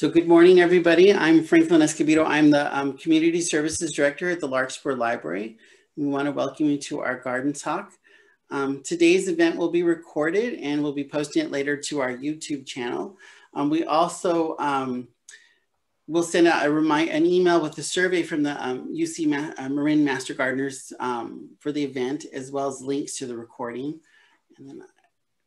So good morning, everybody. I'm Franklin Escobedo. I'm the Community Services Director at the Larkspur Library. We want to welcome you to our garden talk. Today's event will be recorded and we'll be posting it later to our YouTube channel. We also will send out an email with a survey from the UC Marin Master Gardeners for the event, as well as links to the recording. And then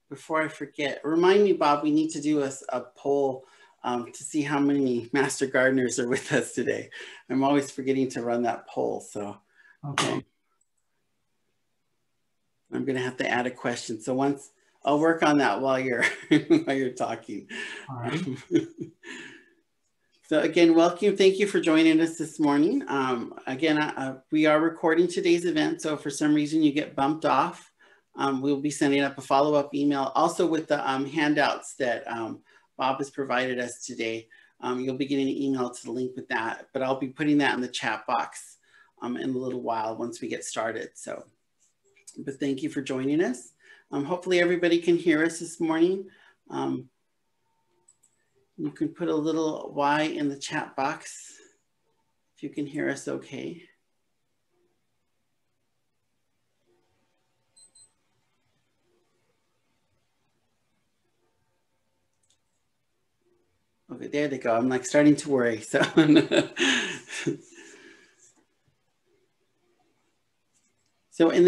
before I forget, remind me, Bob, we need to do a poll to see how many Master Gardeners are with us today. I'm always forgetting to run that poll, so. Okay. I'm gonna have to add a question. So once, I'll work on that while you're, while you're talking. All right. So again, welcome, thank you for joining us this morning. We are recording today's event, so if for some reason you get bumped off, we'll be sending up a follow-up email, also with the handouts that Bob has provided us today. You'll be getting an email to the link with that, but I'll be putting that in the chat box in a little while once we get started. So, but thank you for joining us. Hopefully everybody can hear us this morning. You can put a little Y in the chat box if you can hear us okay. Okay, there they go. I'm like starting to worry. So, and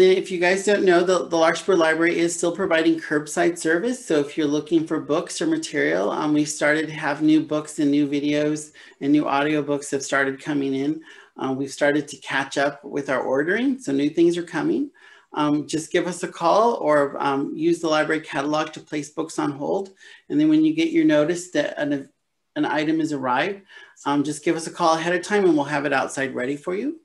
then if you guys don't know, the Larkspur Library is still providing curbside service. So if you're looking for books or material, we started to have new books and new videos and new audiobooks have started coming in. We've started to catch up with our ordering. So new things are coming. Just give us a call or use the library catalog to place books on hold. And then when you get your notice that an item has arrived, just give us a call ahead of time and we'll have it outside ready for you.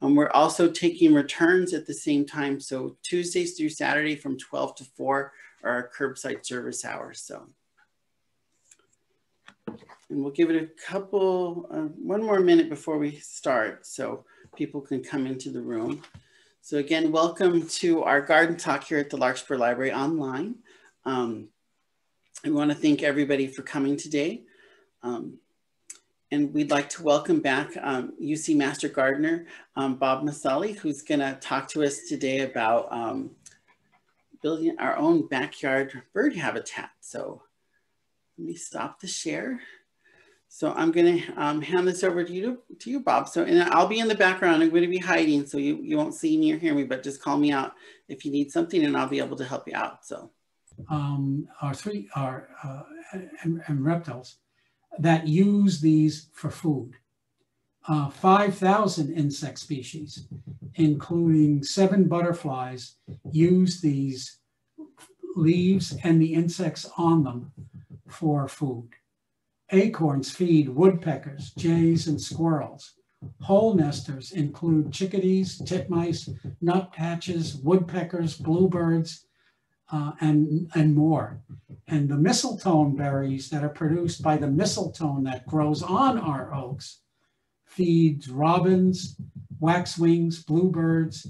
We're also taking returns at the same time. So Tuesdays through Saturday from 12 to 4 are our curbside service hours. So, and we'll give it a couple, one more minute before we start so people can come into the room. So again, welcome to our garden talk here at the Larkspur Library online. I want to thank everybody for coming today. And we'd like to welcome back UC Master Gardener, Bob Mauceli, who's gonna talk to us today about building our own backyard bird habitat. So let me stop the share. So I'm gonna hand this over to you, Bob. So, and I'll be in the background. I'm gonna be hiding, so you won't see me or hear me, but just call me out if you need something and I'll be able to help you out, so. Our reptiles that use these for food. 5,000 insect species, including 7 butterflies, use these leaves and the insects on them for food. Acorns feed woodpeckers, jays, and squirrels. Hole nesters include chickadees, titmice, nuthatches, woodpeckers, bluebirds, and more. And the mistletoe berries that are produced by the mistletoe that grows on our oaks feeds robins, waxwings, bluebirds,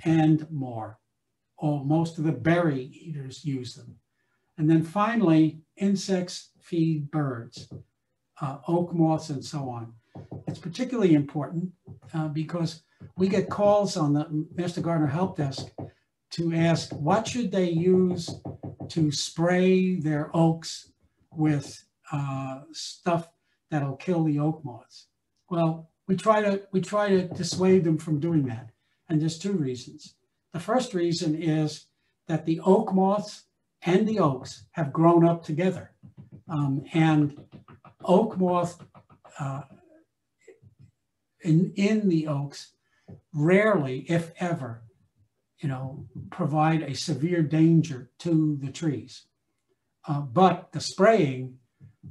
and more. Most of the berry eaters use them. And then finally, insects feed birds, oak moths, and so on. It's particularly important because we get calls on the Master Gardener Help Desk to ask what should they use to spray their oaks with stuff that'll kill the oak moths. Well, we try to dissuade them from doing that, and there's 2 reasons. The first reason is that the oak moths and the oaks have grown up together, and oak moth in the oaks rarely, if ever, provide a severe danger to the trees. But the spraying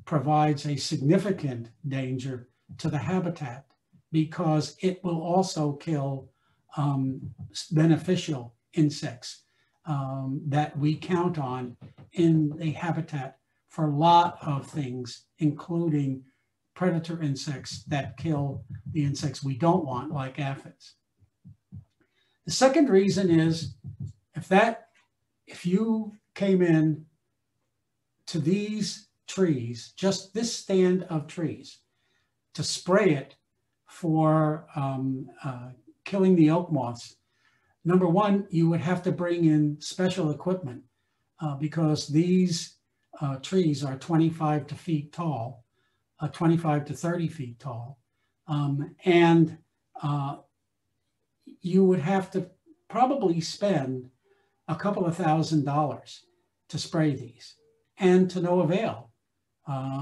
provides a significant danger to the habitat because it will also kill beneficial insects that we count on in the habitat for a lot of things, including predator insects that kill the insects we don't want, like aphids. The second reason is if you came in to these trees, just this stand of trees, to spray it for killing the oak moths, number one, you would have to bring in special equipment because these trees are 25 to feet tall, 25 to 30 feet tall. And you would have to probably spend a couple of $1,000s to spray these, and to no avail,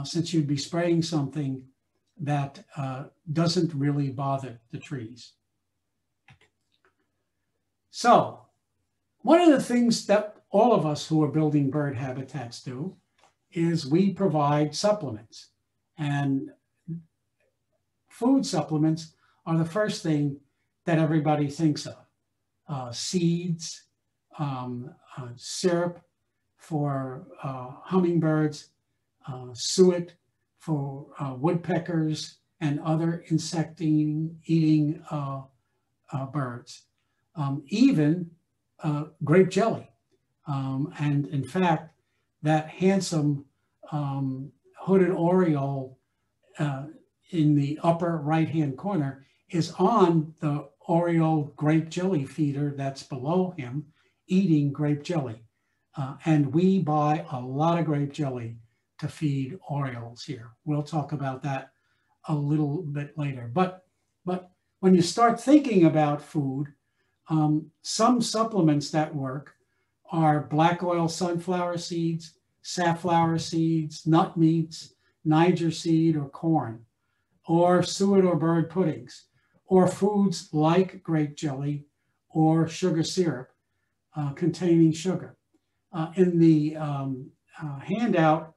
since you'd be spraying something that doesn't really bother the trees. So one of the things that all of us who are building bird habitats do is we provide supplements. And food supplements are the first thing that everybody thinks of. Seeds, syrup for hummingbirds, suet for woodpeckers and other insect-eating birds, even grape jelly. And in fact, that handsome hooded oriole in the upper right-hand corner is on the oriole grape jelly feeder that's below him, eating grape jelly. And we buy a lot of grape jelly to feed orioles here. We'll talk about that a little bit later. But when you start thinking about food, some supplements that work are black oil sunflower seeds, safflower seeds, nut meats, Niger seed or corn, or suet or bird puddings, or foods like grape jelly or sugar syrup containing sugar. In the handout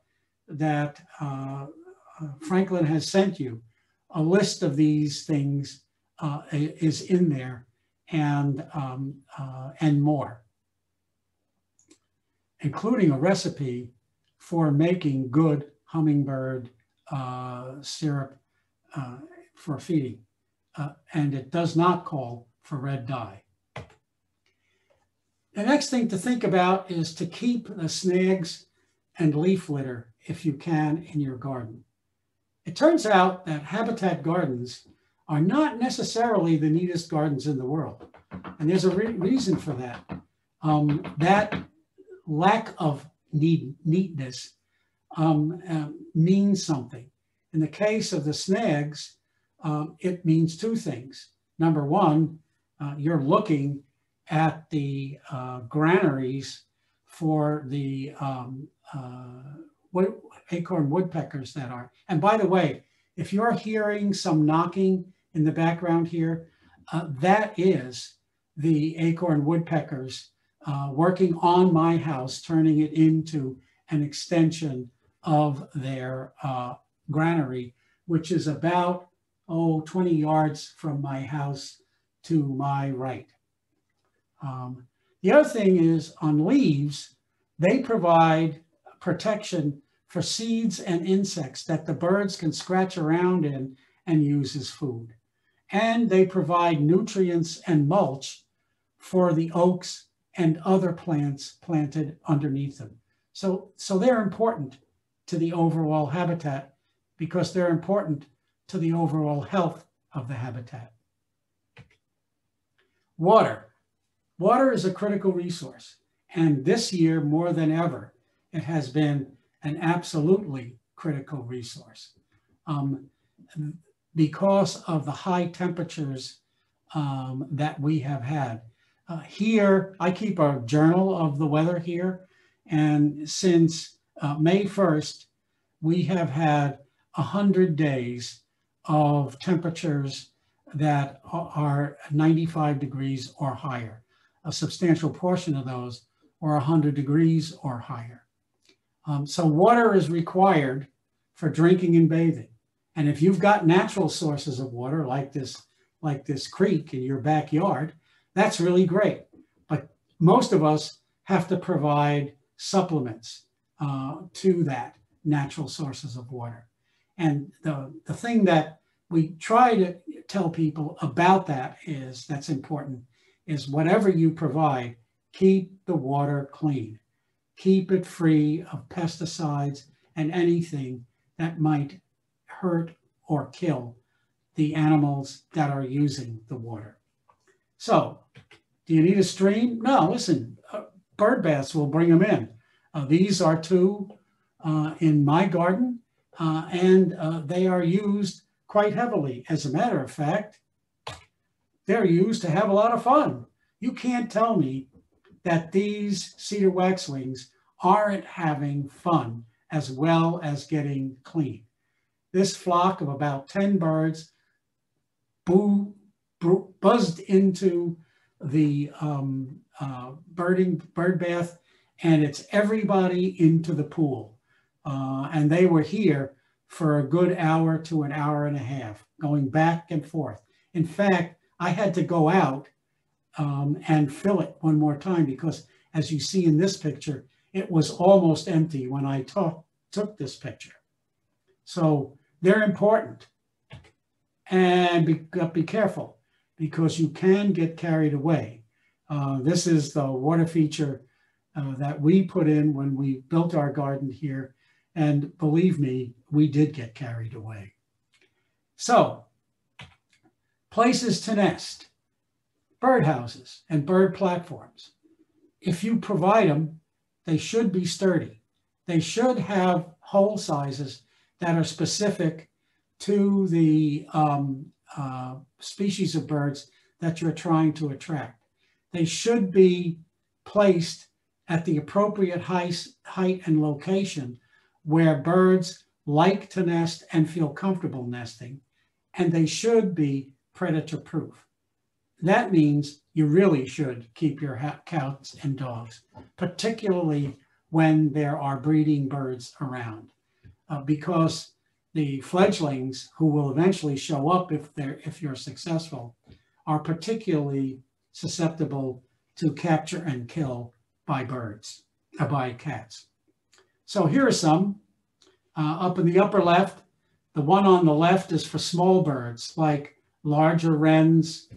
that Franklin has sent you, a list of these things is in there, and more, including a recipe for making good hummingbird syrup for feeding. And it does not call for red dye. The next thing to think about is to keep the snags and leaf litter, if you can, in your garden. It turns out that habitat gardens are not necessarily the neatest gardens in the world. And there's a reason for that. That lack of neatness means something. In the case of the snags, it means two things. Number one, you're looking at the granaries for the acorn woodpeckers that are. And by the way, if you're hearing some knocking in the background here, that is the acorn woodpeckers working on my house, turning it into an extension of their granary, which is about 20 yards from my house to my right. The other thing is on leaves, they provide protection for seeds and insects that the birds can scratch around in and use as food. And they provide nutrients and mulch for the oaks and other plants planted underneath them. So they're important to the overall habitat because they're important to the overall health of the habitat. Water. Water is a critical resource. And this year, more than ever, it has been an absolutely critical resource because of the high temperatures that we have had. Here, I keep a journal of the weather here. And since May 1st, we have had 100 days of temperatures that are 95 degrees or higher. A substantial portion of those are 100 degrees or higher. So water is required for drinking and bathing. And if you've got natural sources of water like this creek in your backyard, that's really great. But most of us have to provide supplements to that natural sources of water. And the thing that we try to tell people about that that's important is whatever you provide, keep the water clean. Keep it free of pesticides and anything that might hurt or kill the animals that are using the water. So, do you need a stream? No, listen, bird baths will bring them in. These are two in my garden, and they are used quite heavily. As a matter of fact, they're used to have a lot of fun. You can't tell me that these cedar waxwings aren't having fun as well as getting clean. This flock of about 10 birds buzzed into the bird bath, and it's everybody into the pool. And they were here for a good hour to an hour and a half, going back and forth. In fact, I had to go out and fill it one more time because, as you see in this picture, it was almost empty when I took this picture. So they're important. And be careful, because you can get carried away. This is the water feature that we put in when we built our garden here. And believe me, we did get carried away. So, places to nest, birdhouses and bird platforms. If you provide them, they should be sturdy. They should have hole sizes that are specific to the species of birds that you're trying to attract. They should be placed at the appropriate height and location where birds like to nest and feel comfortable nesting, and they should be predator proof. That means you really should keep your cats and dogs, particularly when there are breeding birds around, because the fledglings, who will eventually show up if you're successful, are particularly susceptible to capture and kill by by cats. So here are some. Up in the upper left, the one on the left is for small birds like larger wrens,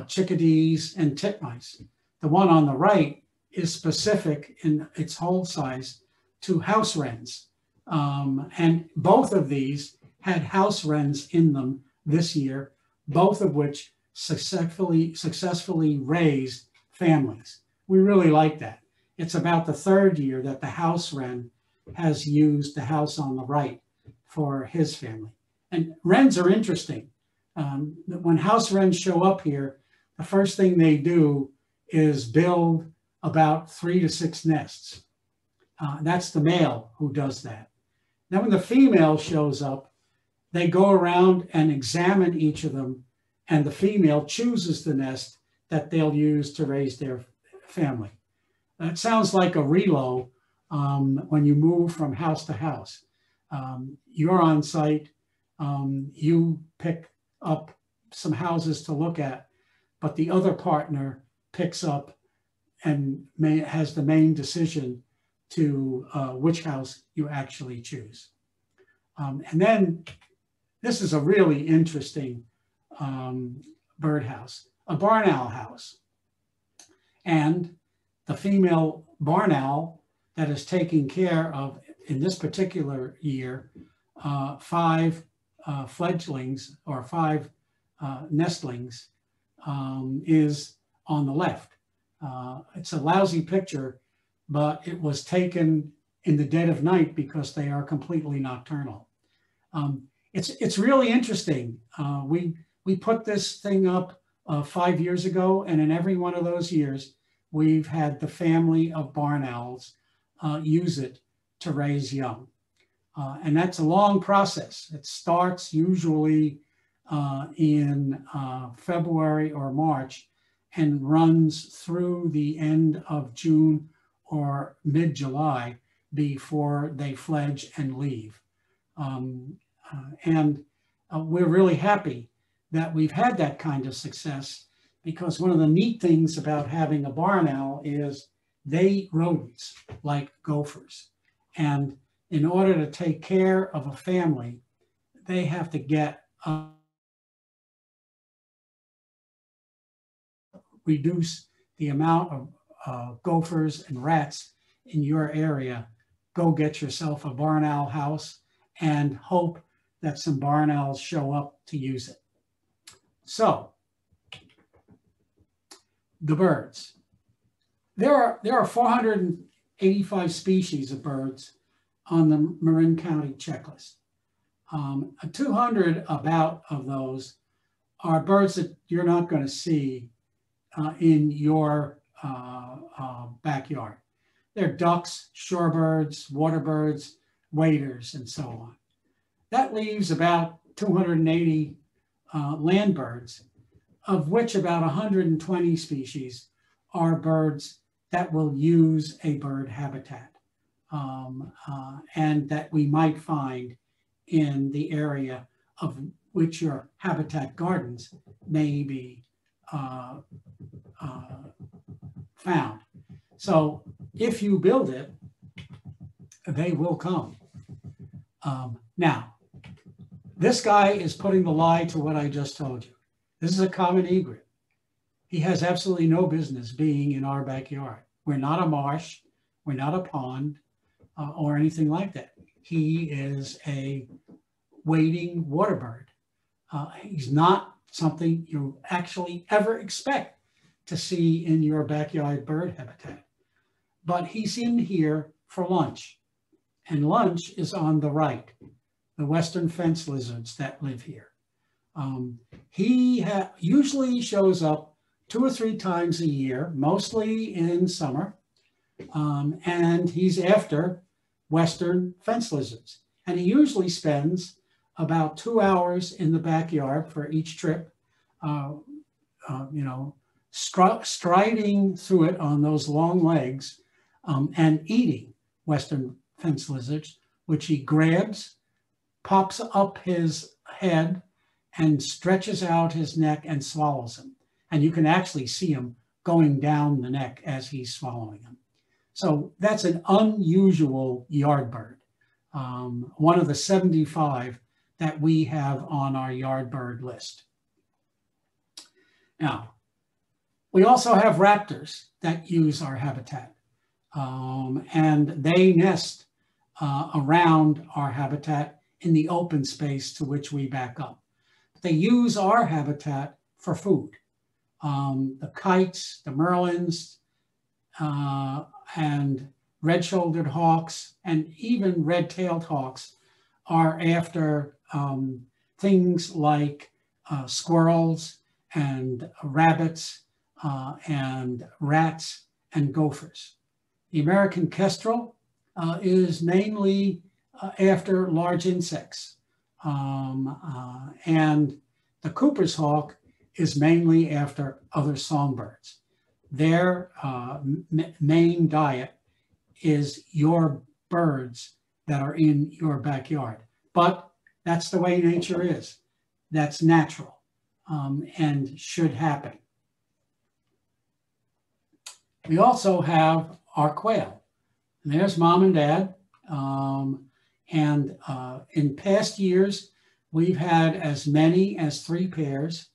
chickadees, and titmice. The one on the right is specific in its hole size to house wrens. And both of these had house wrens in them this year, both of which successfully raised families. We really like that. It's about the third year that the house wren has used the house on the right for his family. And wrens are interesting. When house wrens show up here, the first thing they do is build about 3 to 6 nests. That's the male who does that. Then when the female shows up, they go around and examine each of them, and the female chooses the nest that they'll use to raise their family. That sounds like a relo when you move from house to house. You're on site, you pick up some houses to look at, but the other partner picks up and has the main decision to which house you actually choose. And then this is a really interesting birdhouse, a barn owl house. And the female barn owl that is taking care of, in this particular year, 5 fledglings or 5 nestlings is on the left. It's a lousy picture, but it was taken in the dead of night because they are completely nocturnal. It's really interesting. We put this thing up 5 years ago, and in every one of those years, we've had the family of barn owls use it to raise young. And that's a long process. It starts usually in February or March and runs through the end of June or mid-July before they fledge and leave. We're really happy that we've had that kind of success, because one of the neat things about having a barn owl is they eat rodents like gophers. And in order to take care of a family, they have to reduce the amount of gophers and rats in your area go get yourself a barn owl house and hope that some barn owls show up to use it. So, the birds. There are 485 species of birds on the Marin County checklist. 200 about of those are birds that you're not going to see in your backyard. They're ducks, shorebirds, waterbirds, waders, and so on. That leaves about 280 land birds, of which about 120 species are birds that will use a bird habitat and that we might find in the area of which your habitat gardens may be found. So if you build it, they will come. Now, this guy is putting the lie to what I just told you. This is a common egret. He has absolutely no business being in our backyard. We're not a marsh, we're not a pond, or anything like that. He is a wading water bird. He's not something you actually ever expect to see in your backyard bird habitat. But he's in here for lunch, and lunch is on the right, the western fence lizards that live here. He usually shows up 2 or 3 times a year, mostly in summer, and he's after western fence lizards. And he usually spends about 2 hours in the backyard for each trip, striding through it on those long legs and eating western fence lizards, which he grabs, pops up his head, and stretches out his neck and swallows him. And you can actually see him going down the neck as he's swallowing him. So that's an unusual yard bird, one of the 75 that we have on our yard bird list. Now, we also have raptors that use our habitat, and they nest around our habitat in the open space to which we back up. They use our habitat for food. The kites, the merlins, and red-shouldered hawks, and even red-tailed hawks are after things like squirrels and rabbits and rats and gophers. The American kestrel is mainly after large insects. And the Cooper's hawk is mainly after other songbirds. Their main diet is your birds that are in your backyard. But that's the way nature is. That's natural and should happen. We also have our quail. And there's mom and dad. In past years, we've had as many as 3 pairs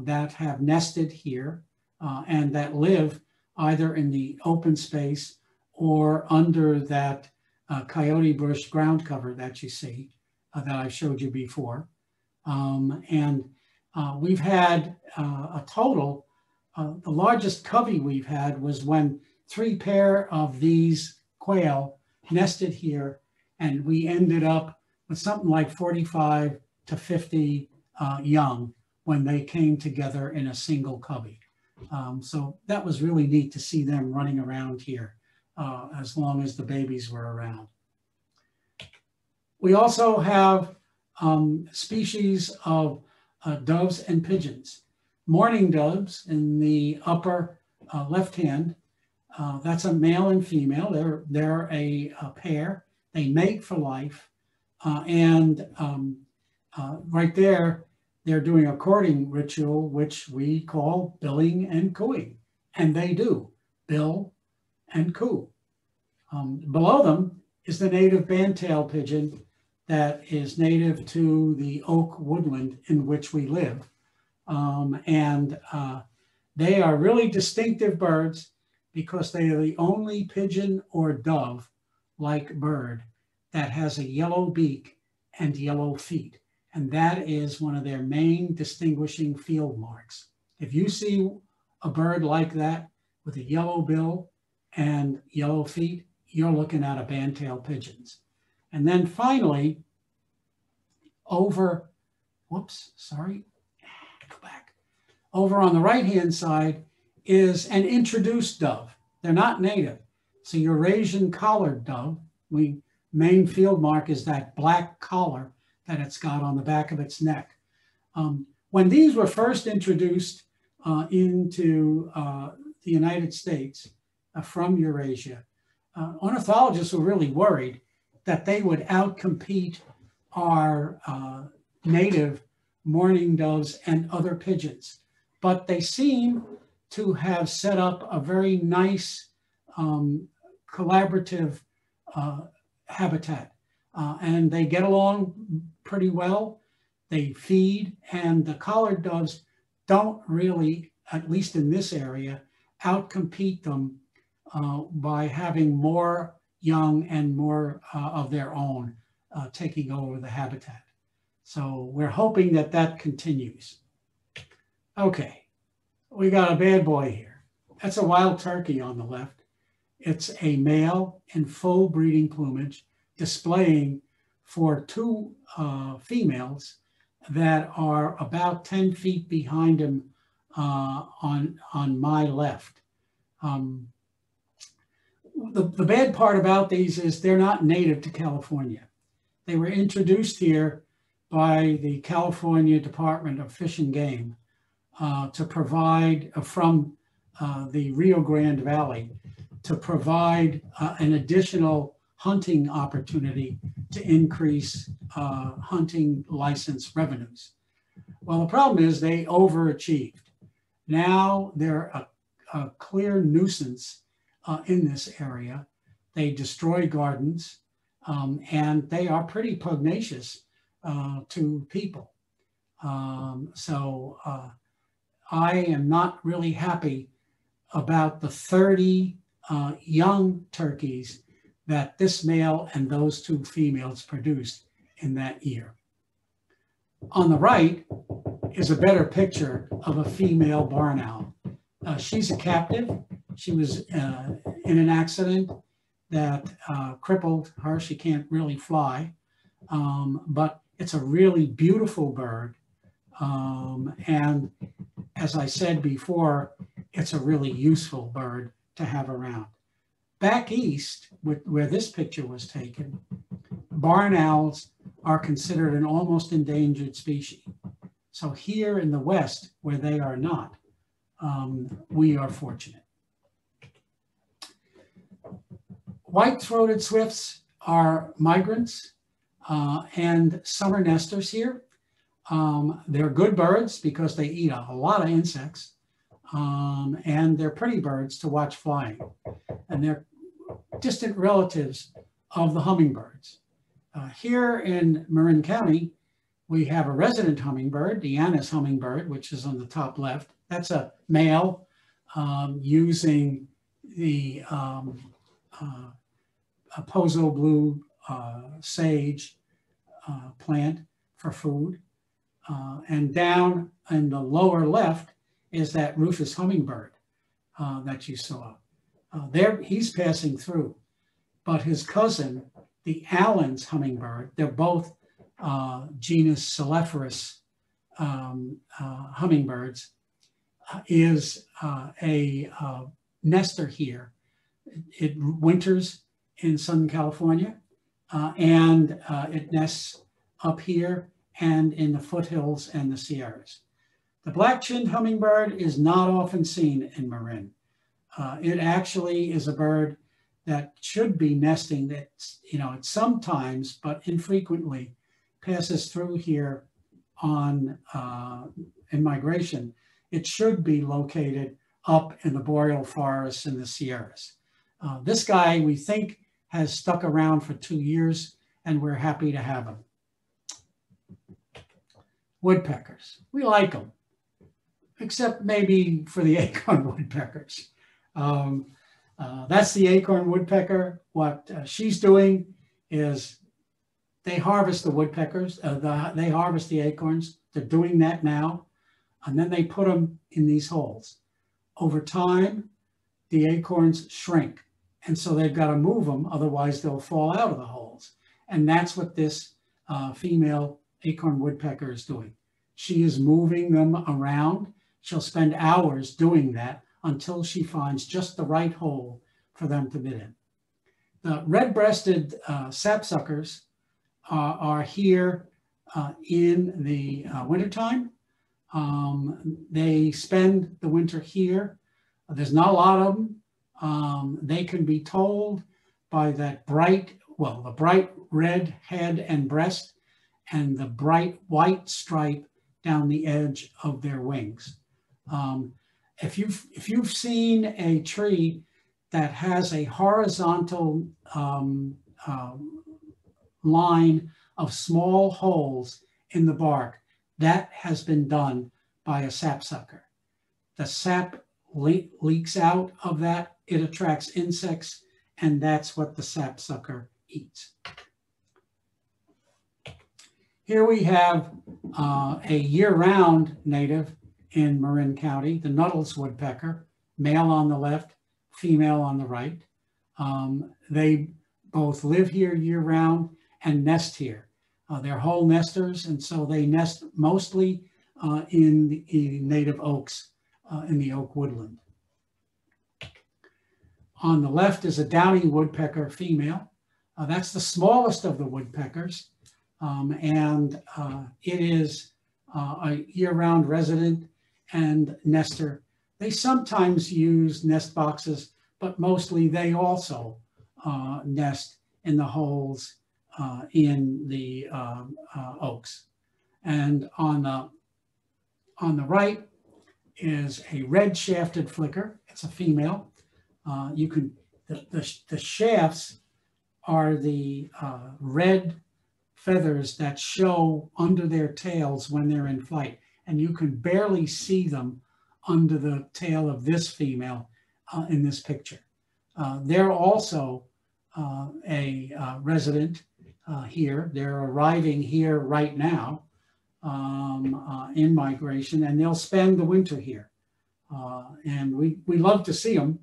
that have nested here and that live either in the open space or under that coyote bush ground cover that you see that I showed you before. We've had a total, the largest covey we've had was when 3 pair of these quail nested here, and we ended up with something like 45 to 50 young when they came together in a single covey. So that was really neat to see them running around here as long as the babies were around. We also have species of doves and pigeons. Mourning doves in the upper left hand, that's a male and female. They're a pair. They mate for life. Right there, they're doing a courting ritual, which we call billing and cooing. And they do bill and coo. Below them is the native bandtail pigeon that is native to the oak woodland in which we live. They are really distinctive birds because they are the only pigeon or dove like bird that has a yellow beak and yellow feet. And that is one of their main distinguishing field marks. If you see a bird like that with a yellow bill and yellow feet, you're looking at a band-tailed pigeons. And then finally, over, whoops, sorry, go back. Over on the right-hand side is an introduced dove. They're not native. It's a Eurasian collared dove. Main field mark is that black collar that it's got on the back of its neck. When these were first introduced into the United States from Eurasia, ornithologists were really worried that they would outcompete our native mourning doves and other pigeons. But they seem to have set up a very nice collaborative habitat. And they get along pretty well. They feed, and the collared doves don't really, at least in this area, outcompete them by having more young and more of their own taking over the habitat. So we're hoping that that continues. Okay, we got a bad boy here. That's a wild turkey on the left. It's a male in full breeding plumage, displaying for two females that are about 10 feet behind him on my left. The bad part about these is they're not native to California. They were introduced here by the California Department of Fish and Game to provide from the Rio Grande Valley to provide an additional hunting opportunity to increase hunting license revenues. Well, the problem is they overachieved. Now they're a clear nuisance in this area. They destroy gardens and they are pretty pugnacious to people. So I am not really happy about the 30 young turkeys that this male and those two females produced in that year. On the right is a better picture of a female barn owl. She's a captive. She was in an accident that crippled her. She can't really fly, but it's a really beautiful bird. And as I said before, it's a really useful bird to have around. Back east, where this picture was taken, barn owls are considered an almost endangered species. So here in the West, where they are not, we are fortunate. White-throated swifts are migrants and summer nesters here. They're good birds because they eat a lot of insects, and they're pretty birds to watch flying. And they're distant relatives of the hummingbirds. Here in Marin County, we have a resident hummingbird, the Anna's hummingbird, which is on the top left. That's a male using the Pozo blue sage plant for food. And down in the lower left is that Rufous hummingbird that you saw. There, he's passing through, but his cousin, the Allen's hummingbird, they're both genus Celephorus hummingbirds, is a nester here. It winters in Southern California, and it nests up here and in the foothills and the Sierras. The black-chinned hummingbird is not often seen in Marin. It actually is a bird that should be nesting. That, you know, it sometimes, but infrequently, passes through here on in migration. It should be located up in the boreal forests in the Sierras. This guy, we think, has stuck around for 2 years, and we're happy to have him. Woodpeckers, we like them, except maybe for the acorn woodpeckers. That's the acorn woodpecker. What she's doing is they harvest the woodpeckers, they harvest the acorns. They're doing that now. And then they put them in these holes. Over time, the acorns shrink. And so they've got to move them, otherwise they'll fall out of the holes. And that's what this female acorn woodpecker is doing. She is moving them around. She'll spend hours doing that until she finds just the right hole for them to bid in. The red-breasted sapsuckers are here in the wintertime. They spend the winter here. There's not a lot of them. They can be told by that the bright red head and breast and the bright white stripe down the edge of their wings. If you've seen a tree that has a horizontal line of small holes in the bark, that has been done by a sapsucker. The sap leaks out of that, it attracts insects, and that's what the sapsucker eats. Here we have a year-round native in Marin County, the Nuttall's woodpecker, male on the left, female on the right. They both live here year-round and nest here. They're whole nesters, and so they nest mostly in the native oaks, in the oak woodland. On the left is a downy woodpecker female. That's the smallest of the woodpeckers, and it is a year-round resident and nester. They sometimes use nest boxes, but mostly they also nest in the holes in the oaks. And on the right is a red-shafted flicker. It's a female. The shafts are the red feathers that show under their tails when they're in flight, and you can barely see them under the tail of this female in this picture. They're also a resident here. They're arriving here right now in migration, and they'll spend the winter here. And we love to see them.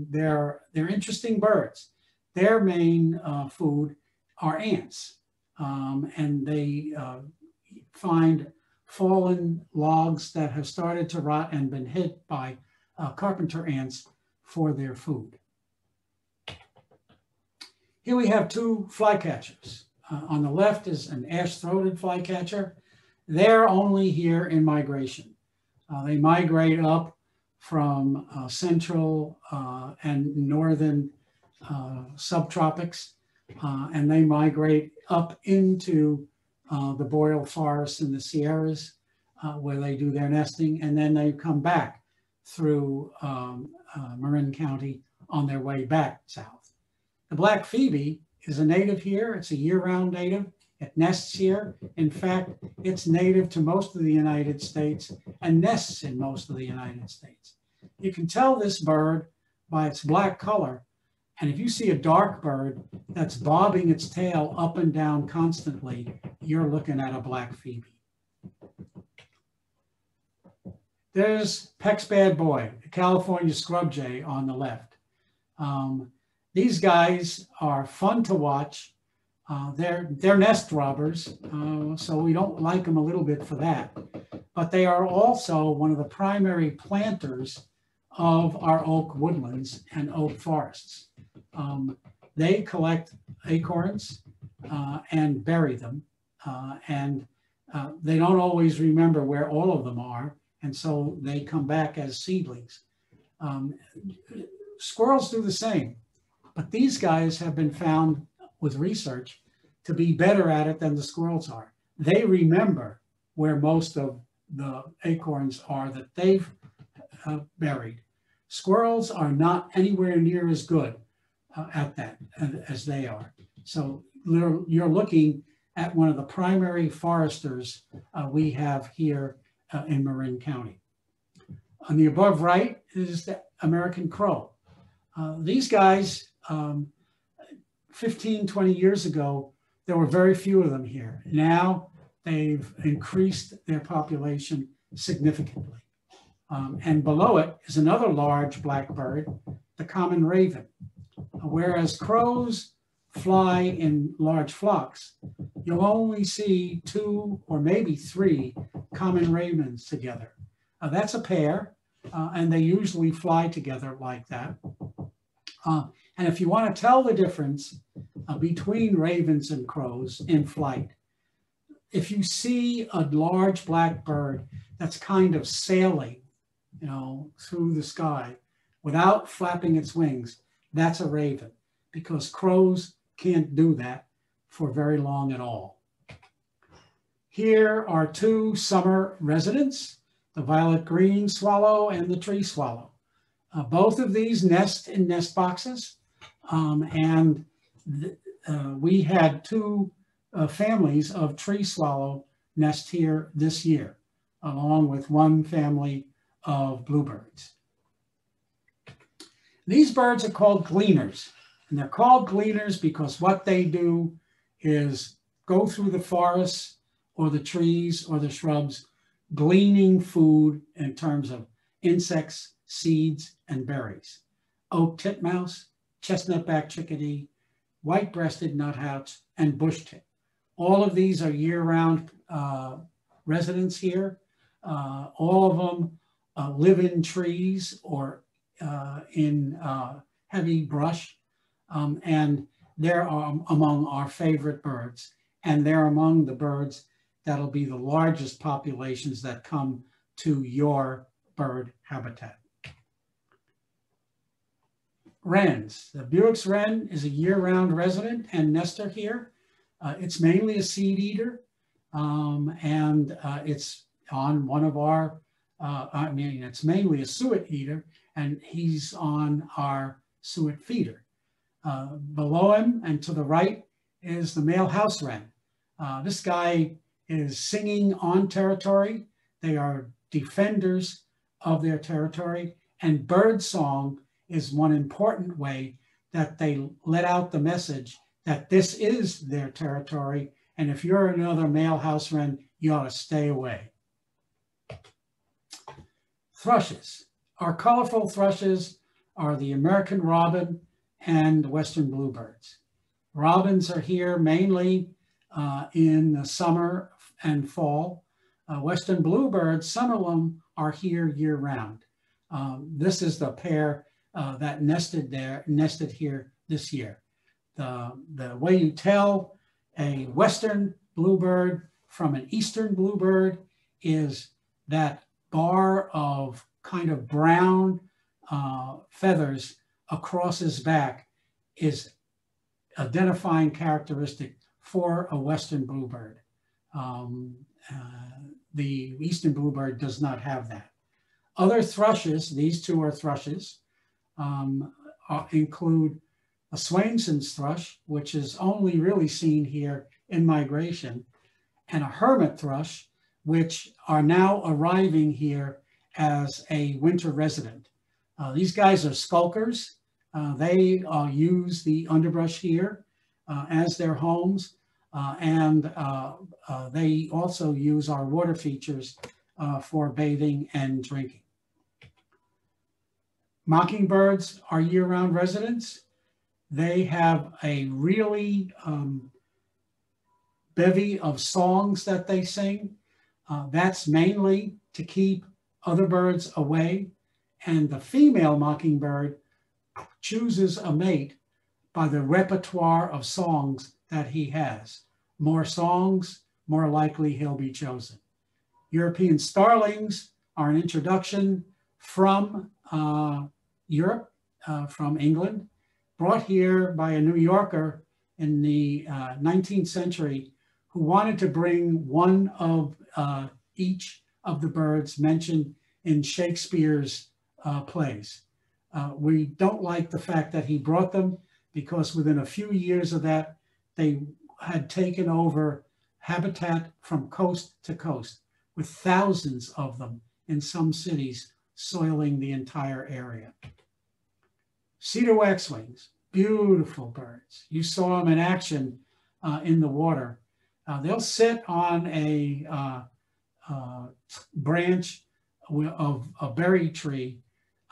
They're interesting birds. Their main food are ants, and they find fallen logs that have started to rot and been hit by carpenter ants for their food. Here we have two flycatchers. On the left is an ash-throated flycatcher. They're only here in migration. They migrate up from central and northern subtropics, and they migrate up into the boreal forests in the Sierras, where they do their nesting, and then they come back through Marin County on their way back south. The black phoebe is a native here. It's a year-round native. It nests here. In fact, it's native to most of the United States and nests in most of the United States. You can tell this bird by its black color, and if you see a dark bird that's bobbing its tail up and down constantly, you're looking at a black phoebe. There's Peck's bad boy, the California scrub jay on the left. These guys are fun to watch. They're nest robbers, so we don't like them a little bit for that. But they are also one of the primary planters of our oak woodlands and oak forests. They collect acorns and bury them, and they don't always remember where all of them are, and so they come back as seedlings. Squirrels do the same, but these guys have been found with research to be better at it than the squirrels are. They remember where most of the acorns are that they've buried. Squirrels are not anywhere near as good at that as they are. So you're looking at one of the primary foresters we have here in Marin County. On the above right is the American crow. These guys, 15, 20 years ago, there were very few of them here. Now they've increased their population significantly. And below it is another large black bird, the common raven. Whereas crows fly in large flocks, you'll only see 2 or maybe 3 common ravens together. That's a pair, and they usually fly together like that. And if you want to tell the difference between ravens and crows in flight, if you see a large black bird that's kind of sailing, through the sky without flapping its wings, that's a raven, because crows can't do that for very long at all. Here are 2 summer residents, the violet green swallow and the tree swallow. Both of these nest in nest boxes, and we had 2 families of tree swallow nest here this year, along with 1 family of bluebirds. These birds are called gleaners, and they're called gleaners because what they do is go through the forests or the trees or the shrubs, gleaning food in terms of insects, seeds, and berries. Oak titmouse, chestnut-backed chickadee, white-breasted nuthatch, and bush tit. All of these are year-round residents here. All of them live in trees or in heavy brush, and they're among our favorite birds, and they're among the birds that'll be the largest populations that come to your bird habitat. Wrens. The Buick's wren is a year-round resident and nester here. It's mainly a seed eater, and it's on one of our it's mainly a suet eater, and he's on our suet feeder. Below him and to the right is the male house wren. This guy is singing on territory. They are defenders of their territory, and bird song is one important way that they let out the message that this is their territory, and if you're another male house wren, you ought to stay away. Thrushes. Our colorful thrushes are the American robin and western bluebirds. Robins are here mainly in the summer and fall. Western bluebirds, some of them are here year-round. This is the pair that nested here this year. The way you tell a western bluebird from an eastern bluebird is that bar of kind of brown feathers across his back is identifying characteristic for a western bluebird. The eastern bluebird does not have that. Other thrushes, these 2 are thrushes, include a Swainson's thrush, which is only really seen here in migration, and a hermit thrush, which are now arriving here as a winter resident. These guys are skulkers. They use the underbrush here as their homes, and they also use our water features for bathing and drinking. Mockingbirds are year-round residents. They have a really bevy of songs that they sing. That's mainly to keep other birds away. And the female mockingbird chooses a mate by the repertoire of songs that he has. More songs, more likely he'll be chosen. European starlings are an introduction from Europe, from England, brought here by a New Yorker in the 19th century who wanted to bring one of each of the birds mentioned in Shakespeare's plays. We don't like the fact that he brought them because within a few years of that, they had taken over habitat from coast to coast with thousands of them in some cities soiling the entire area. Cedar waxwings, beautiful birds. You saw them in action in the water. They'll sit on a branch of a berry tree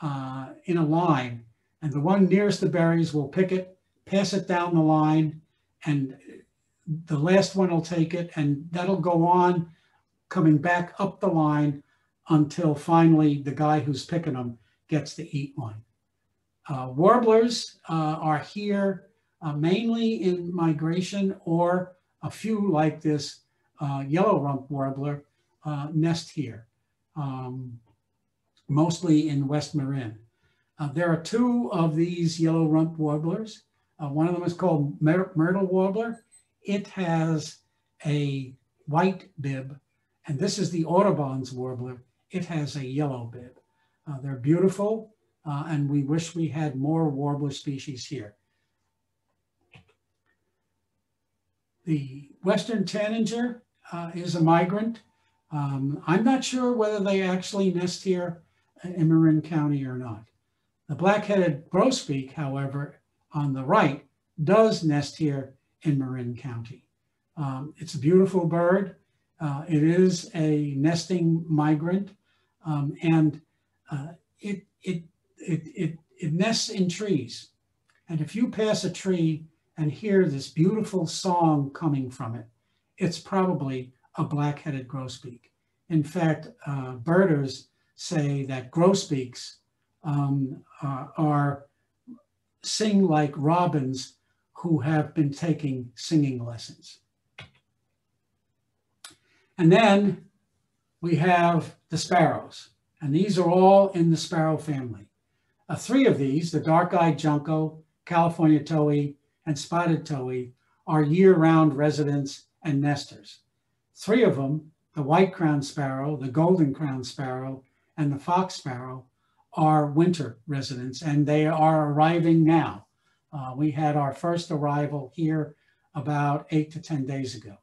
in a line, and the one nearest the berries will pick it, pass it down the line, and the last one will take it, and that'll go on coming back up the line until finally the guy who's picking them gets to eat one. Warblers are here mainly in migration, or a few like this yellow rump warbler nest here, mostly in West Marin. There are two of these yellow rump warblers. One of them is called myrtle warbler. It has a white bib, and this is the Audubon's warbler. It has a yellow bib. They're beautiful, and we wish we had more warbler species here. The western tanager is a migrant. I'm not sure whether they actually nest here in Marin County or not. The black-headed grosbeak, however, on the right, does nest here in Marin County. It's a beautiful bird. It is a nesting migrant, and it nests in trees. And if you pass a tree and hear this beautiful song coming from it, it's probably a black-headed grosbeak. In fact, birders say that grosbeaks sing like robins who have been taking singing lessons. And then we have the sparrows, and these are all in the sparrow family. Three of these, the dark-eyed junco, California towhee, and spotted towhee, are year-round residents and nesters. Three of them, the white-crowned sparrow, the golden-crowned sparrow, and the fox sparrow, are winter residents, and they are arriving now. We had our first arrival here about 8 to 10 days ago.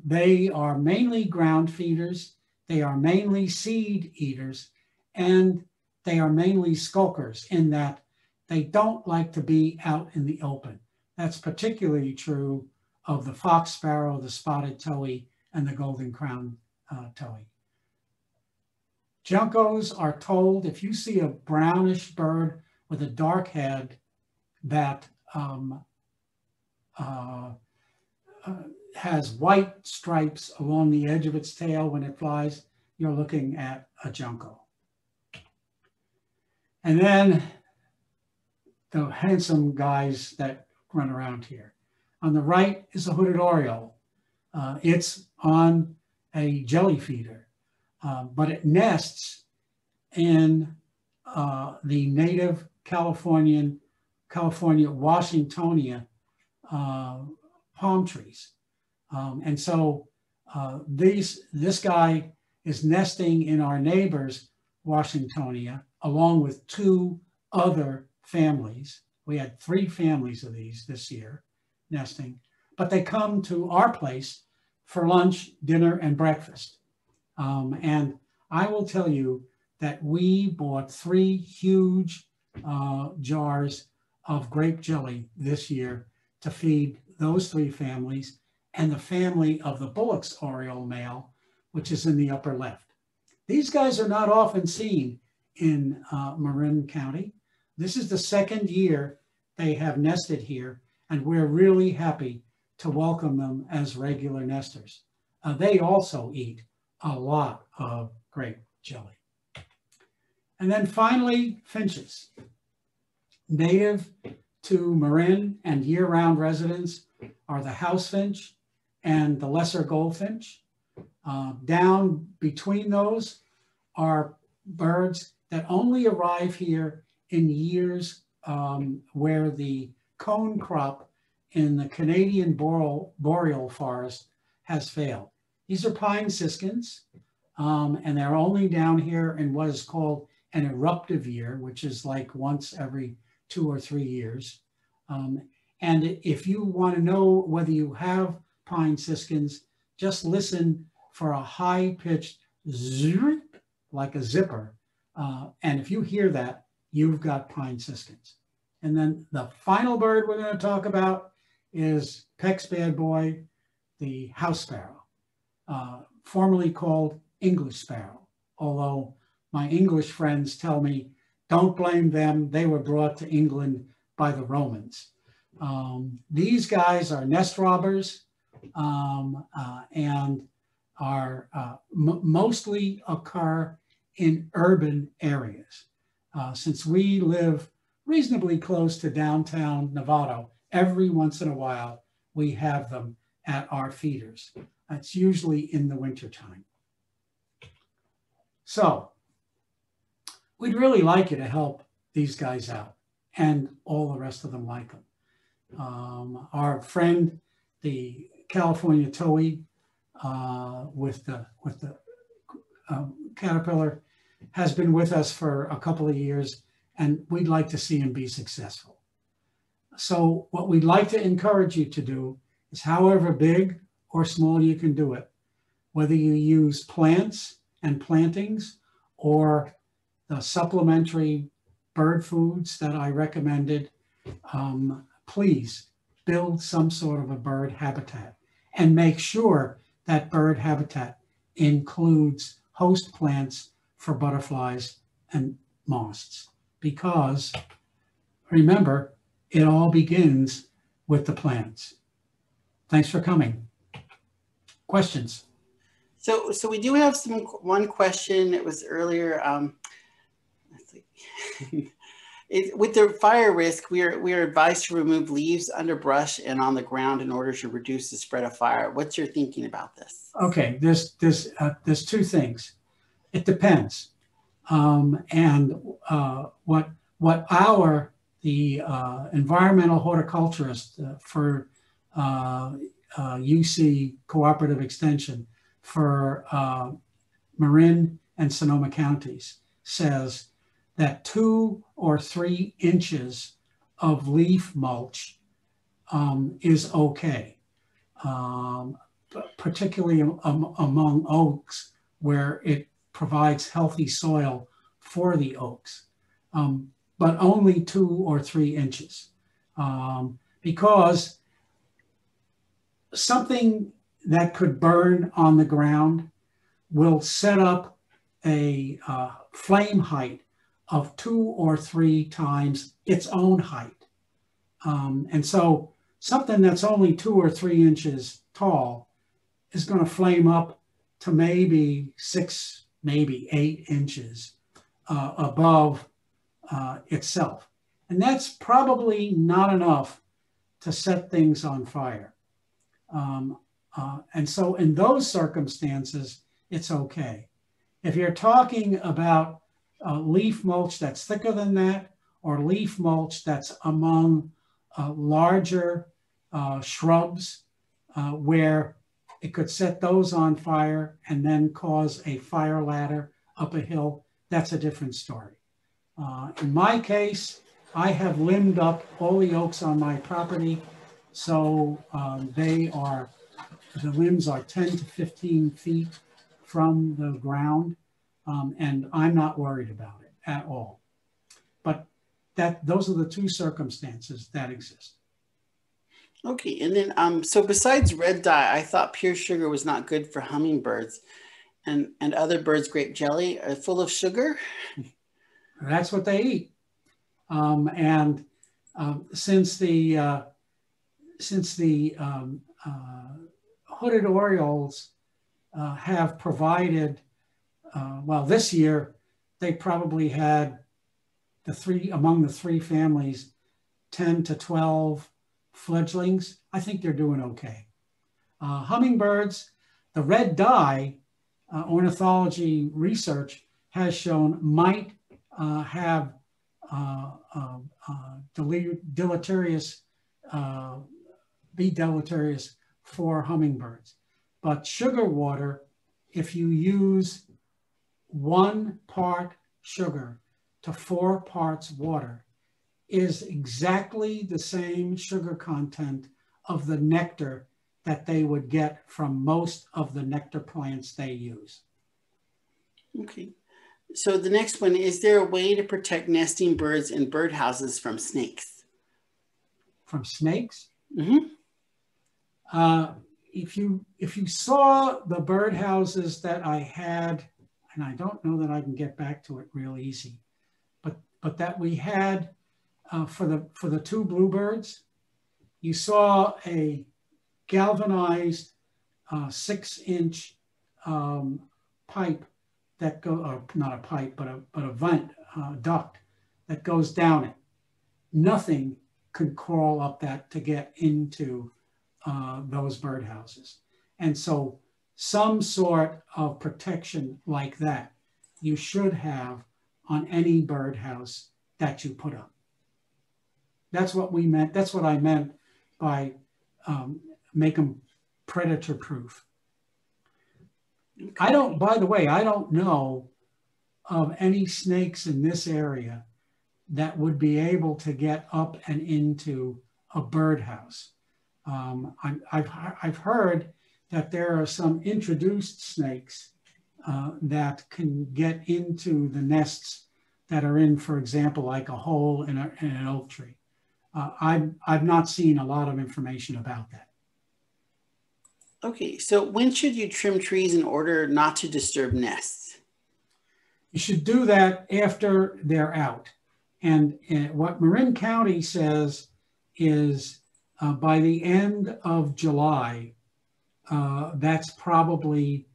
They are mainly ground feeders, they are mainly seed eaters, and they are mainly skulkers in that they don't like to be out in the open. That's particularly true of the fox sparrow, the spotted towhee, and the golden-crowned towhee. Juncos are told if you see a brownish bird with a dark head that has white stripes along the edge of its tail when it flies, you're looking at a junco. And then the handsome guys that run around here. On the right is a hooded oriole. It's on a jelly feeder, but it nests in the native California Washingtonia palm trees. And so this guy is nesting in our neighbor's Washingtonia along with two other families. We had 3 families of these this year nesting, but they come to our place for lunch, dinner, and breakfast. And I will tell you that we bought 3 huge jars of grape jelly this year to feed those 3 families and the family of the Bullock's oriole male, which is in the upper left. These guys are not often seen in Marin County. This is the 2nd year they have nested here, and we're really happy to welcome them as regular nesters. They also eat a lot of grape jelly. And then finally, finches. Native to Marin and year-round residents are the house finch and the lesser goldfinch. Down between those are birds that only arrive here in years where the cone crop in the Canadian boreal forest has failed. These are pine siskins, and they're only down here in what is called an eruptive year, which is like once every 2 or 3 years. And if you want to know whether you have pine siskins, just listen for a high-pitched zip, like a zipper. And if you hear that, you've got pine siskins. And then the final bird we're going to talk about is Peck's bad boy, the house sparrow, formerly called English sparrow. Although my English friends tell me, don't blame them, they were brought to England by the Romans. These guys are nest robbers and are mostly occur in urban areas. Since we live reasonably close to downtown Novato, every once in a while we have them at our feeders. It's usually in the wintertime. So we'd really like you to help these guys out, and all the rest of them like them. Our friend, the California towhee with the caterpillar, has been with us for a couple of years, and we'd like to see him be successful. So what we'd like to encourage you to do is, however big or small you can do it, whether you use plants and plantings or the supplementary bird foods that I recommended, please build some sort of a bird habitat and make sure that bird habitat includes host plants for butterflies and moths, because remember, it all begins with the plants. Thanks for coming. Questions? So we do have one question. It was earlier. Let's see. With the fire risk, we are advised to remove leaves, underbrush, and on the ground in order to reduce the spread of fire. What's your thinking about this? Okay, there's two things. It depends, and what the environmental horticulturist for UC Cooperative Extension for Marin and Sonoma counties says that 2 or 3 inches of leaf mulch is okay, particularly among oaks, where it provides healthy soil for the oaks, but only 2 or 3 inches, because something that could burn on the ground will set up a flame height of 2 or 3 times its own height. And so something that's only 2 or 3 inches tall is going to flame up to maybe 6, maybe 8 inches above itself. And that's probably not enough to set things on fire. And so in those circumstances, it's okay. If you're talking about leaf mulch that's thicker than that, or leaf mulch that's among larger shrubs where it could set those on fire and then cause a fire ladder up a hill, that's a different story. In my case, I have limbed up all the oaks on my property, so the limbs are 10 to 15 feet from the ground, and I'm not worried about it at all. But those are the two circumstances that exist. Okay, and then so besides red dye, I thought pure sugar was not good for hummingbirds, and other birds' grape jelly are full of sugar. That's what they eat, and since the hooded orioles have provided, well, this year they probably had among the 3 families, 10 to 12 fledglings. I think they're doing okay. Hummingbirds, the red dye, ornithology research has shown might have be deleterious for hummingbirds. But sugar water, if you use 1 part sugar to 4 parts water, is exactly the same sugar content of the nectar that they would get from most of the nectar plants they use. Okay. So the next one, is there a way to protect nesting birds in birdhouses from snakes? From snakes? Mm-hmm. If you saw the birdhouses that I had, and I don't know that I can get back to it real easy, but that we had for the two bluebirds, you saw a galvanized 6-inch pipe that or not a pipe, but a vent duct that goes down it. Nothing could crawl up that to get into those birdhouses. And so some sort of protection like that you should have on any birdhouse that you put up. That's what we meant. That's what I meant by make them predator proof. Okay. I don't, by the way, I don't know of any snakes in this area that would be able to get up and into a birdhouse. I've heard that there are some introduced snakes that can get into the nests that are in, for example, like a hole in an oak tree. I've not seen a lot of information about that. Okay, so when should you trim trees in order not to disturb nests? You should do that after they're out. And what Marin County says is by the end of July, that's probably,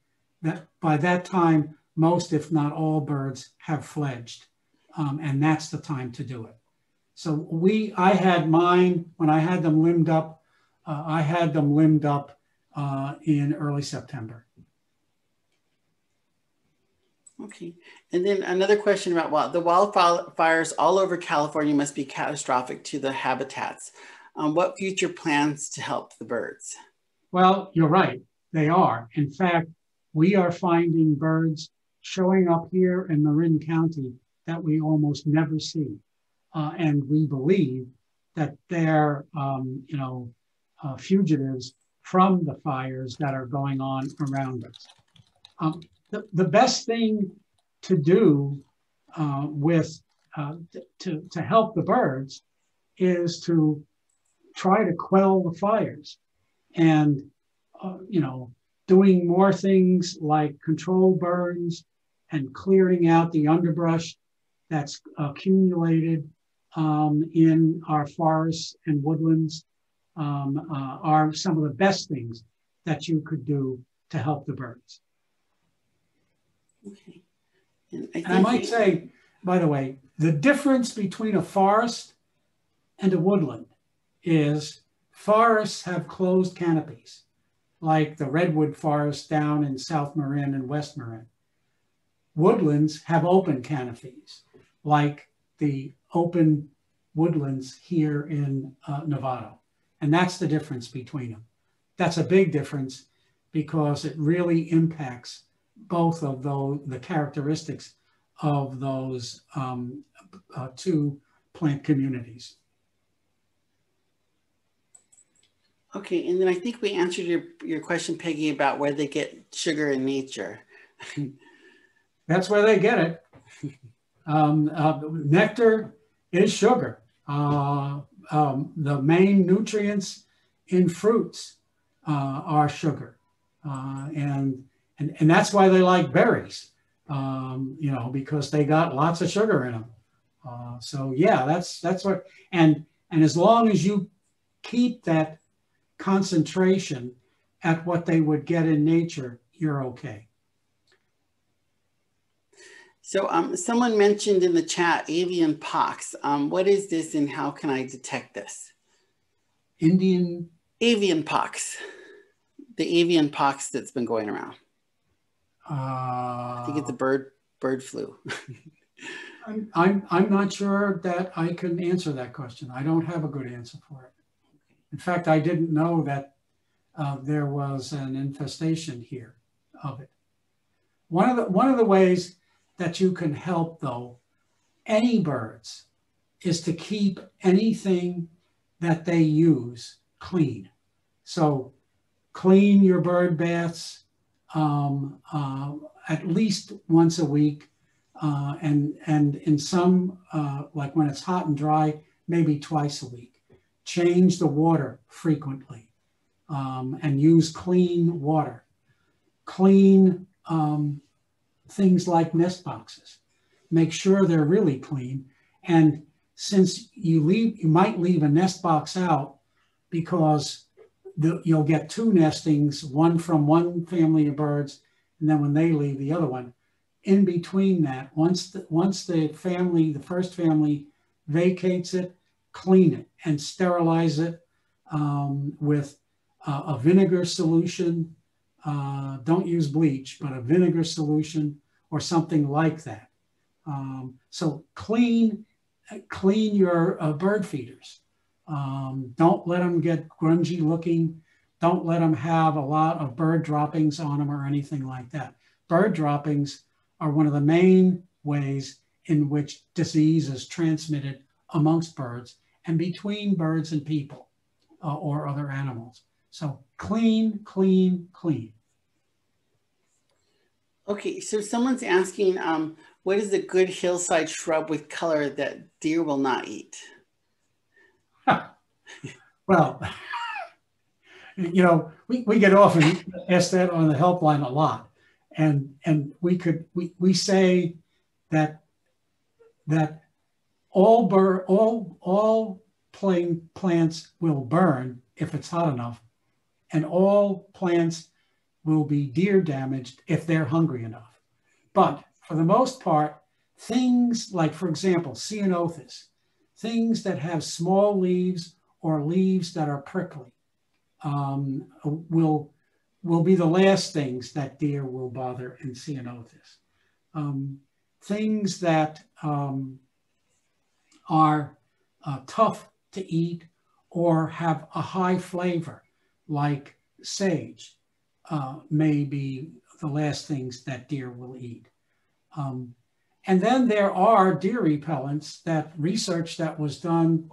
that by that time, most, if not all birds have fledged. And that's the time to do it. So I had mine, when I had them limbed up, in early September. Okay, and then another question about the wildfires all over California must be catastrophic to the habitats. What future plans to help the birds? Well, you're right, they are. In fact, we are finding birds showing up here in Marin County that we almost never see. And we believe that they're, fugitives from the fires that are going on around us. The best thing to do to help the birds is to try to quell the fires, and doing more things like control burns and clearing out the underbrush that's accumulated in our forests and woodlands are some of the best things that you could do to help the birds. Okay. And I might say, by the way, the difference between a forest and a woodland is forests have closed canopies, like the redwood forest down in South Marin and West Marin. Woodlands have open canopies, like the open woodlands here in Novato. And that's the difference between them. That's a big difference because it really impacts both of the characteristics of those two plant communities. Okay, and then I think we answered your question, Peggy, about where they get sugar in nature. That's where they get it. Nectar is sugar. The main nutrients in fruits are sugar. And that's why they like berries, because they got lots of sugar in them. So yeah, that's what, and as long as you keep that concentration at what they would get in nature, you're okay. So someone mentioned in the chat avian pox. What is this and how can I detect this? Avian pox. The avian pox that's been going around. I think it's a bird flu. I'm not sure that I can answer that question. I don't have a good answer for it. In fact, I didn't know that there was an infestation here of it. One of the ways that you can help, though, any birds is to keep anything that they use clean. So clean your bird baths at least once a week. and in some, like when it's hot and dry, maybe twice a week. Change the water frequently, and use clean water. Clean things like nest boxes. Make sure they're really clean. And since you might leave a nest box out because you'll get two nestings, one from one family of birds, and then when they leave, the other one. In between that, once the first family vacates it, clean it and sterilize it with a vinegar solution. Don't use bleach, but a vinegar solution or something like that. So clean your bird feeders. Don't let them get grungy looking. Don't let them have a lot of bird droppings on them or anything like that. Bird droppings are one of the main ways in which disease is transmitted amongst birds and between birds and people or other animals. So clean, clean, clean. Okay, so someone's asking, what is a good hillside shrub with color that deer will not eat? Well, you know, we get often asked that on the helpline a lot. And we say that all plants will burn if it's hot enough, and all plants will be deer damaged if they're hungry enough. But for the most part, things like, for example, ceanothus, things that have small leaves or leaves that are prickly, will be the last things that deer will bother in ceanothus. Things that are tough to eat or have a high flavor, like sage, may be the last things that deer will eat. And then there are deer repellents that research that was done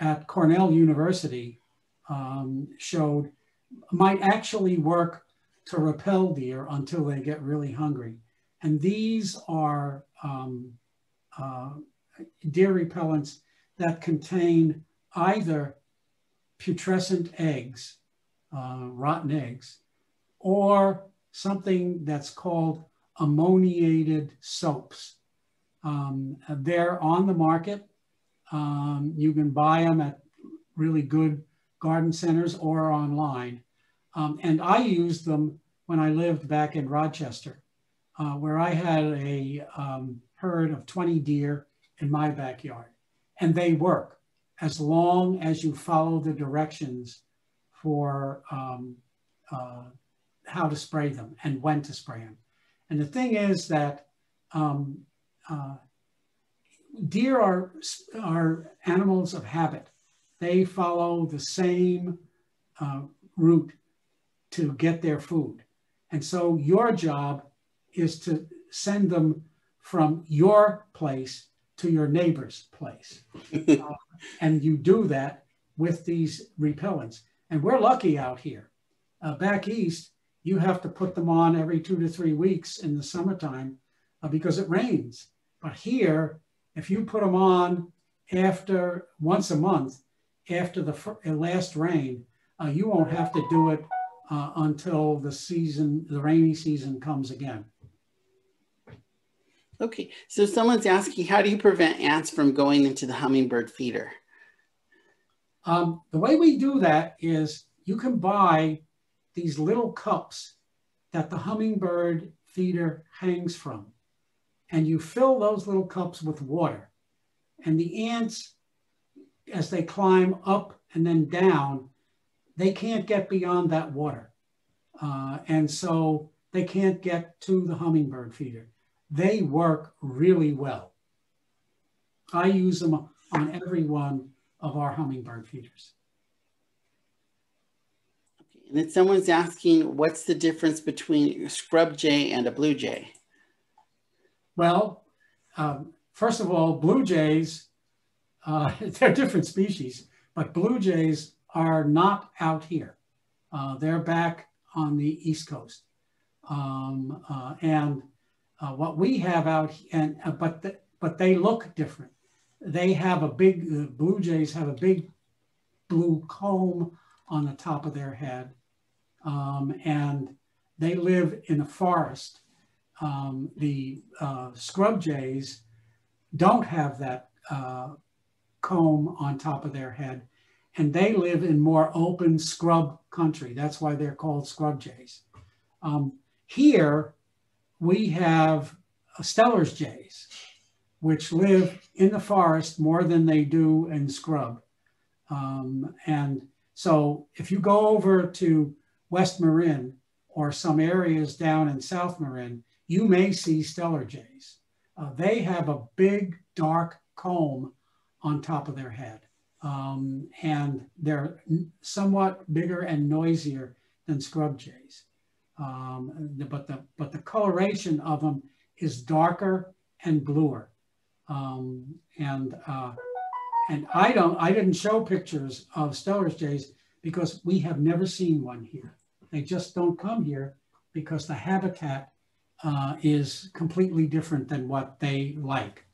at Cornell University showed might actually work to repel deer until they get really hungry. And these are deer repellents that contain either putrescent eggs, rotten eggs, or something that's called ammoniated soaps. They're on the market. You can buy them at really good garden centers or online. And I used them when I lived back in Rochester, where I had a herd of 20 deer in my backyard. And they work as long as you follow the directions for how to spray them and when to spray them. And the thing is that deer are animals of habit. They follow the same route to get their food. And so your job is to send them from your place to your neighbor's place. And you do that with these repellents. And we're lucky out here. Back east, you have to put them on every 2 to 3 weeks in the summertime because it rains. But here, if you put them on once a month after the last rain, you won't have to do it until the rainy season comes again. Okay, so someone's asking, how do you prevent ants from going into the hummingbird feeder? The way we do that is you can buy these little cups that the hummingbird feeder hangs from. And you fill those little cups with water. And the ants, as they climb up and then down, they can't get beyond that water. And so they can't get to the hummingbird feeder. They work really well. I use them on every one of our hummingbird feeders. Okay. And then someone's asking, what's the difference between a scrub jay and a blue jay? Well, first of all, blue jays, they're different species, but blue jays are not out here. They're back on the East Coast. And What we have out, but they look different. They have a big, blue jays have a big blue comb on the top of their head, and they live in a forest. The scrub jays don't have that comb on top of their head, and they live in more open scrub country. That's why they're called scrub jays. Here we have Steller's jays, which live in the forest more than they do in scrub. And so if you go over to West Marin or some areas down in South Marin, you may see Steller jays. They have a big dark comb on top of their head. And they're somewhat bigger and noisier than scrub jays. But the coloration of them is darker and bluer. And I didn't show pictures of Steller's jays because we have never seen one here. They just don't come here because the habitat is completely different than what they like.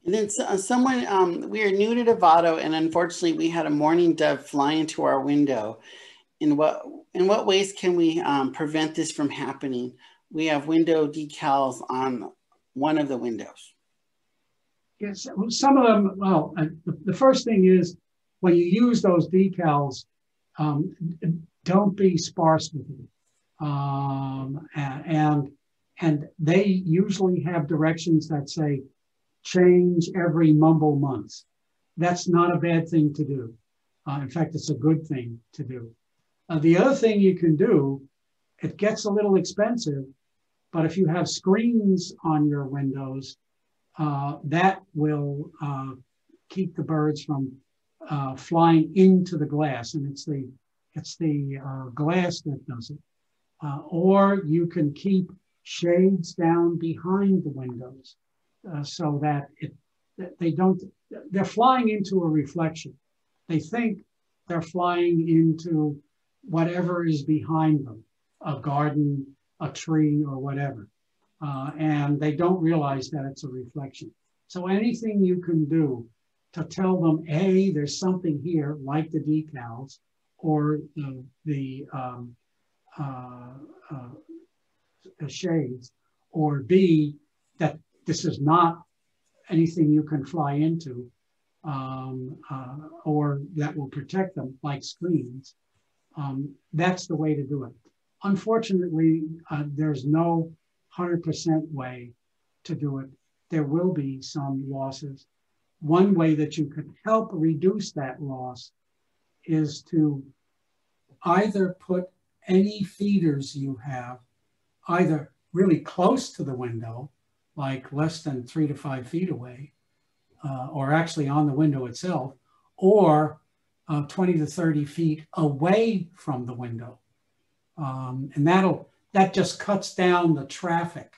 And then someone, we are new to Novato, and unfortunately we had a mourning dove fly into our window. In what ways can we prevent this from happening? We have window decals on one of the windows. Yes, some of them, well, the first thing is when you use those decals, don't be sparse with them. And they usually have directions that say, change every mumble months. That's not a bad thing to do. In fact, it's a good thing to do. The other thing you can do, it gets a little expensive, but if you have screens on your windows, that will keep the birds from flying into the glass, and it's the glass that does it. Or you can keep shades down behind the windows so that they're flying into a reflection. They think they're flying into whatever is behind them, a garden, a tree, or whatever. And they don't realize that it's a reflection. So anything you can do to tell them, A, there's something here, like the decals, or the shades, or B, that this is not anything you can fly into, or that will protect them, like screens. That's the way to do it. Unfortunately, there's no 100% way to do it. There will be some losses. One way that you can help reduce that loss is to either put any feeders you have either really close to the window, like less than 3 to 5 feet away, or actually on the window itself, or 20 to 30 feet away from the window. And that just cuts down the traffic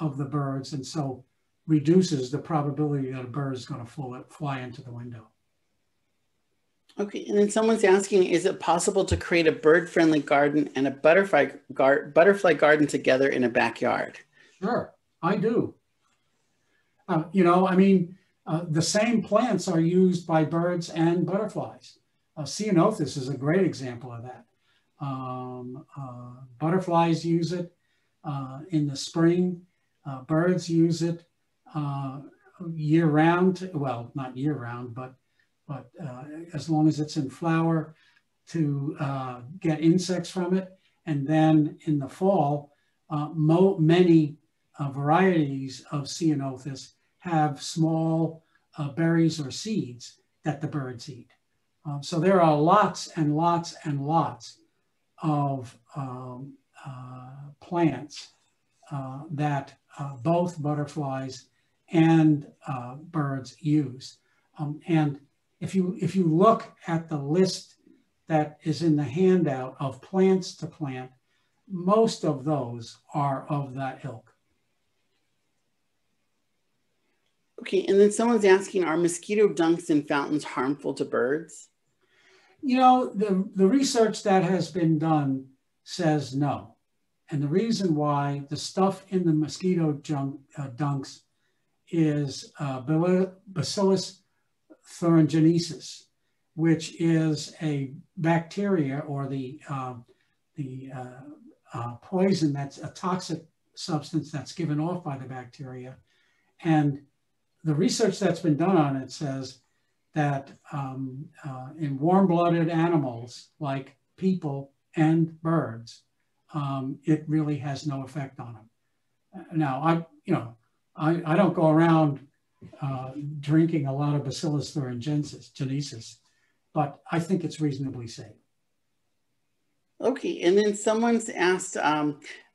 of the birds, and so reduces the probability that a bird is going to fly into the window. Okay, and then someone's asking, is it possible to create a bird-friendly garden and a butterfly garden together in a backyard? Sure, I do. You know, I mean, the same plants are used by birds and butterflies. Ceanothus is a great example of that. Butterflies use it in the spring. Birds use it year round. Well, not year round, but as long as it's in flower, to get insects from it. And then in the fall, many varieties of Ceanothus have small berries or seeds that the birds eat. So there are lots and lots and lots of plants that both butterflies and birds use. And if you look at the list that is in the handout of plants to plant, most of those are of that ilk. Okay, and then someone's asking, are mosquito dunks in fountains harmful to birds? You know, the research that has been done says no. And the reason why the stuff in the mosquito dunks is Bacillus thuringiensis, which is a bacteria or the poison that's a toxic substance that's given off by the bacteria. And the research that's been done on it says that in warm-blooded animals like people and birds, it really has no effect on them. Now, I don't go around drinking a lot of Bacillus thuringiensis, but I think it's reasonably safe. Okay, and then someone's asked,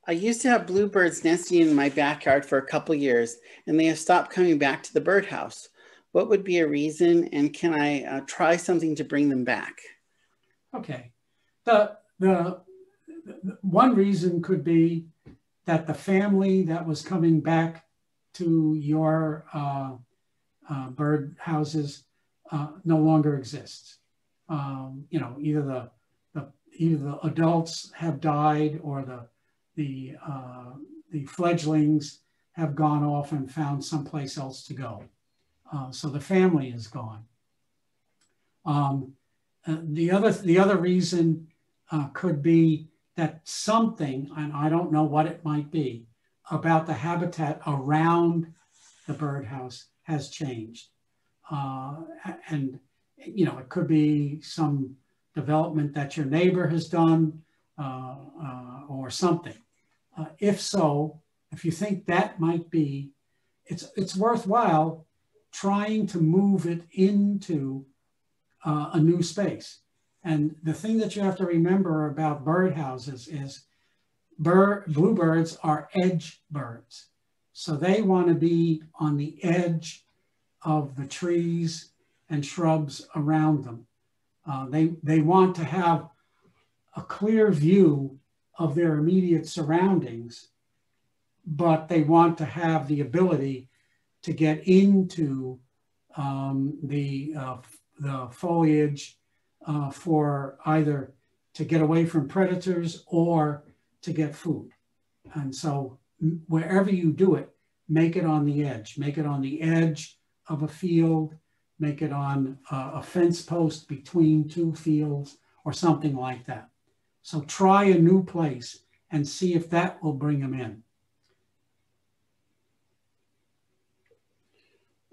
I used to have bluebirds nesting in my backyard for a couple years, and they have stopped coming back to the birdhouse. What would be a reason, and can I try something to bring them back? Okay, the one reason could be that the family that was coming back to your bird houses no longer exists. Either the adults have died, or the fledglings have gone off and found someplace else to go. So the family is gone. The other reason could be that something, and I don't know what it might be, about the habitat around the birdhouse has changed. And it could be some development that your neighbor has done or something. If so, if you think that might be, it's worthwhile trying to move it into a new space. And the thing that you have to remember about birdhouses is bluebirds are edge birds. So they want to be on the edge of the trees and shrubs around them. They want to have a clear view of their immediate surroundings, but they want to have the ability to get into the foliage for either to get away from predators or to get food. And so wherever you do it, make it on the edge. Make it on the edge of a field, make it on a fence post between two fields or something like that. So try a new place and see if that will bring them in.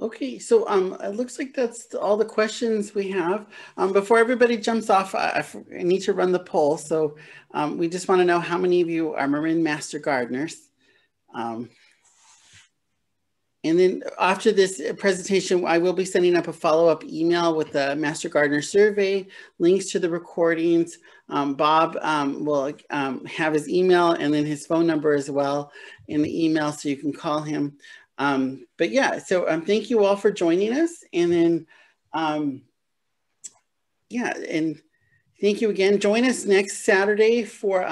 Okay, so it looks like that's all the questions we have. Before everybody jumps off, I need to run the poll. So we just want to know how many of you are Marin Master Gardeners. And then after this presentation, I will be sending up a follow-up email with the Master Gardener survey, links to the recordings. Bob will have his email and then his phone number as well in the email, so you can call him. But yeah, so thank you all for joining us. And then, yeah, and thank you again. Join us next Saturday for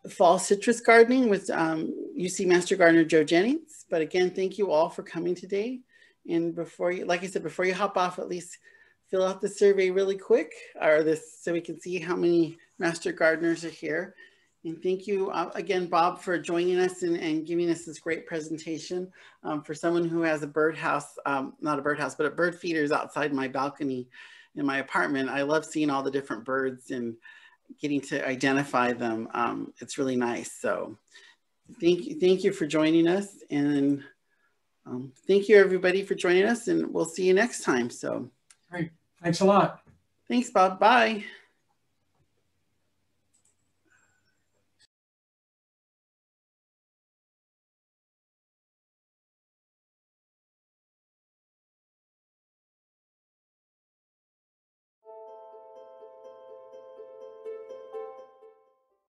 fall citrus gardening with UC Master Gardener Joe Jennings. But again, thank you all for coming today. And before you, like I said, before you hop off, at least fill out the survey really quick, or this, so we can see how many Master Gardeners are here. And thank you again, Bob, for joining us and giving us this great presentation. For someone who has a birdhouse, not a birdhouse, but a bird feeders outside my balcony in my apartment, I love seeing all the different birds and getting to identify them. It's really nice. So thank you for joining us. And thank you everybody for joining us, and we'll see you next time. So great. Thanks a lot. Thanks, Bob. Bye.